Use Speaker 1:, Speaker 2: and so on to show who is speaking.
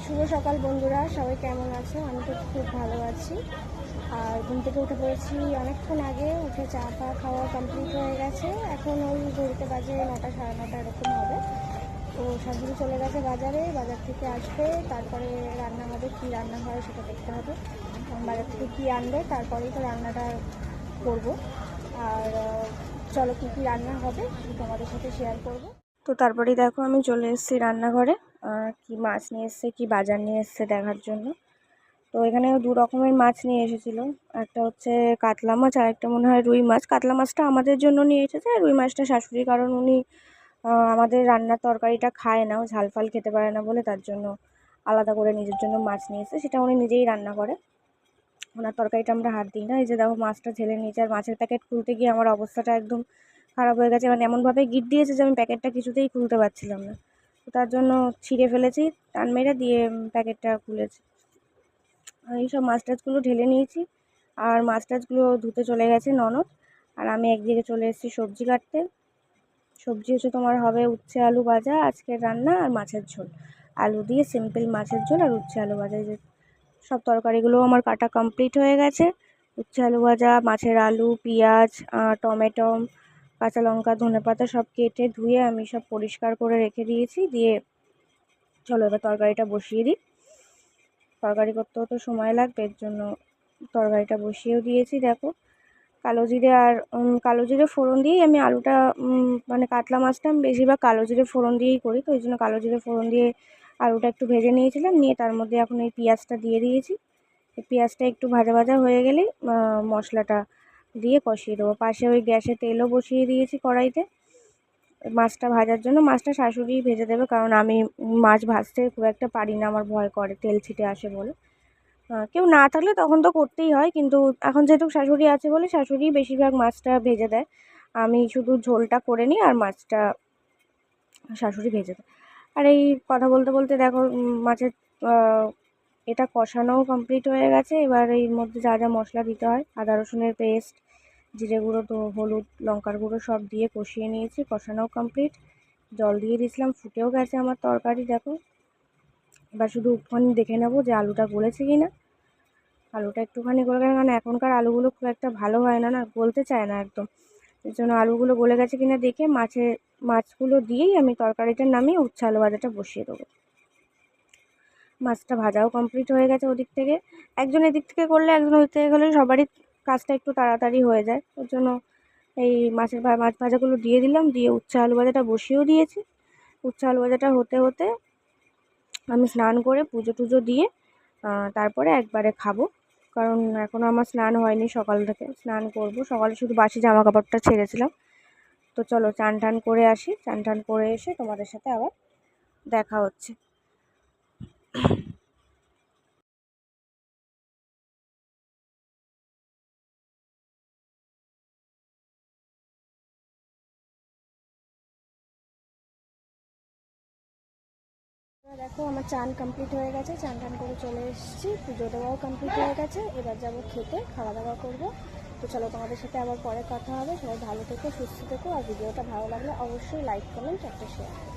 Speaker 1: শুভ সকাল বন্ধুরা, সবাই কেমন আছো? আমি তো খুব ভালো আছি। আর ঘুম থেকে উঠে পড়েছি অনেকক্ষণ আগে, উঠে চা পা খাওয়া কমপ্লিট হয়ে গেছে। এখন ওই ঘড়িতে বাজে 9টা সাড়ে 9টা এরকম হবে। তো শাশুড়ি চলে গেছে বাজারে, বাজার থেকে আসবে, তারপরে রান্না হবে। কী রান্না হয় সেটা দেখতে হবে। বাজার থেকে কী আনবে তারপরেই তো রান্নাটা করব। আর চলো কী কী রান্না হবে তোমাদের সাথে শেয়ার করব। তো তারপরেই দেখো আমি চলে এসেছি রান্নাঘরে। কি মাছ নিয়ে এসছে, কি বাজার নিয়ে এসছে দেখার জন্য। তো এখানে 2 রকমের মাছ নিয়ে এসেছিলো। একটা হচ্ছে কাতলা মাছ আর একটা মনে হয় রুই মাছ। কাতলা মাছটা আমাদের জন্য নিয়ে এসেছে, আর রুই মাছটা শাশুড়ি, কারণ উনি আমাদের রান্নার তরকারিটা খায় না, ঝাল ফাল খেতে পারে না বলে তার জন্য আলাদা করে নিজের জন্য মাছ নিয়ে এসেছে। সেটা উনি নিজেই রান্না করে, ওনার তরকারিটা আমরা হাত দিই না। এই যে দেখো মাছটা ঝেলে নিয়েছে, আর মাছের প্যাকেট খুলতে গিয়ে আমার অবস্থাটা একদম খারাপ হয়ে গেছে। মানে এমনভাবে গিট দিয়েছে যে আমি প্যাকেটটা কিছুতেই খুলতে পারছিলাম না। তো তার জন্য ছিঁড়ে ফেলেছি, টান মেরে দিয়ে প্যাকেটটা খুলেছি। এইসব মাছ টাছগুলো ঢেলে নিয়েছি, আর মাছ টাছগুলো ধুতে চলে গেছে ননদ। আর আমি একদিকে চলে এসেছি সবজি কাটতে। সবজি হচ্ছে তোমার হবে উচ্ছে আলু ভাজা আজকের রান্না, আর মাছের ঝোল। আলু দিয়ে সিম্পল মাছের ঝোল আর উচ্ছে আলু ভাজা। যে সব তরকারিগুলো আমার কাটা কমপ্লিট হয়ে গেছে। উচ্ছে আলু ভাজা, মাছের আলু, পেঁয়াজ, টমেটো, কাঁচা লঙ্কা, ধনেপাতা সব কেটে ধুয়ে আমি সব পরিষ্কার করে রেখে দিয়েছি। দিয়ে চলো এবার তরকারিটা বসিয়ে দিই। তরকারি করতেও তো সময় লাগবে, এর জন্য তরকারিটা বসিয়েও দিয়েছি। দেখো কালো জিরে আর কালো জিরে ফোড়ন দিয়েই আমি আলুটা, মানে কাতলা মাছটা আমি বেশিরভাগ কালো জিরে ফোড়ন দিয়েই করি, তো ওই জন্য কালো জিরে ফোড়ন দিয়ে আলুটা একটু ভেজে নিয়েছিলাম। নিয়ে তার মধ্যে এখন এই পেঁয়াজটা দিয়ে দিয়েছি। এই পেঁয়াজটা একটু ভাজা ভাজা হয়ে গেলেই মশলাটা দিয়ে কষিয়ে দেবো। পাশে ওই গ্যাসে তেলও বসিয়ে দিয়েছি কড়াইতে মাছটা ভাজার জন্য। মাছটা শাশুড়িই ভেজে দেবে, কারণ আমি মাছ ভাজতে খুব একটা পারি না, আমার ভয় করে তেল ছিটে আসে বলে। কেউ না থাকলে তখন তো করতেই হয়, কিন্তু এখন যেহেতু শাশুড়ি আছে বলে শাশুড়িই বেশিরভাগ মাছটা ভেজে দেয়। আমি শুধু ঝোলটা করে নিই, আর মাছটা শাশুড়ি ভেজে দেয়। আর এই কথা বলতে বলতে দেখো মাছের এটা কষানোও কমপ্লিট হয়ে গেছে। এবার এর মধ্যে যা যা মশলা দিতে হয়, আদা রসুনের পেস্ট, জিরে গুঁড়ো, তো হলুদ লঙ্কার গুঁড়ো সব দিয়ে কষিয়ে নিয়েছি। কষানোও কমপ্লিট, জল দিয়ে দিয়েছিলাম, ফুটেও গেছে আমার তরকারি। দেখো এবার শুধু একটুখানি দেখে নেবো যে আলুটা গলেছে কি না। আলুটা একটুখানি গলে গেলে, কারণ এখনকার আলুগুলো খুব একটা ভালো হয় না, গলতে চায় না একদম। এর জন্য আলুগুলো গলে গেছে কিনা দেখে মাছগুলো দিয়েই আমি তরকারিটা নামিয়ে উচ্ছে আলু ভাজাটা বসিয়ে দেবো। মাছটা ভাজাও কমপ্লিট হয়ে গেছে ওদিক থেকে। একজন এদিক থেকে করলে একজন ওদিক থেকে করলে সবারই কাজটা একটু তাড়াতাড়ি হয়ে যায়। ওর জন্য এই মাছ ভাজাগুলো দিয়ে দিলাম, দিয়ে উচ্ছে আলু ভাজাটা বসিয়েও দিয়েছি। উচ্ছে আলু ভাজাটা হতে হতে আমি স্নান করে পুজো টুজো দিয়ে তারপরে একবারে খাবো, কারণ এখনও আমার স্নান হয়নি। সকাল থেকে স্নান করব, সকালে শুধু বাসি জামা কাপড়টা ছেড়েছিলাম। তো চলো চান টান করে আসি, চান টান করে এসে তোমাদের সাথে আবার দেখা হচ্ছে। দেখো আমার চান কমপ্লিট হয়ে গেছে, চান টান করে চলে এসেছি, পুজো দেওয়াও কমপ্লিট হয়ে গেছে। এবার যাবো খেতে, খাওয়া দাওয়া করবো। তো চলো তোমাদের সাথে আবার পরে কথা হবে। সবাই ভালো থেকো, সুস্থ থেকো, আর ভিডিওটা ভালো লাগলে অবশ্যই লাইক কমেন্ট একটা শেয়ার।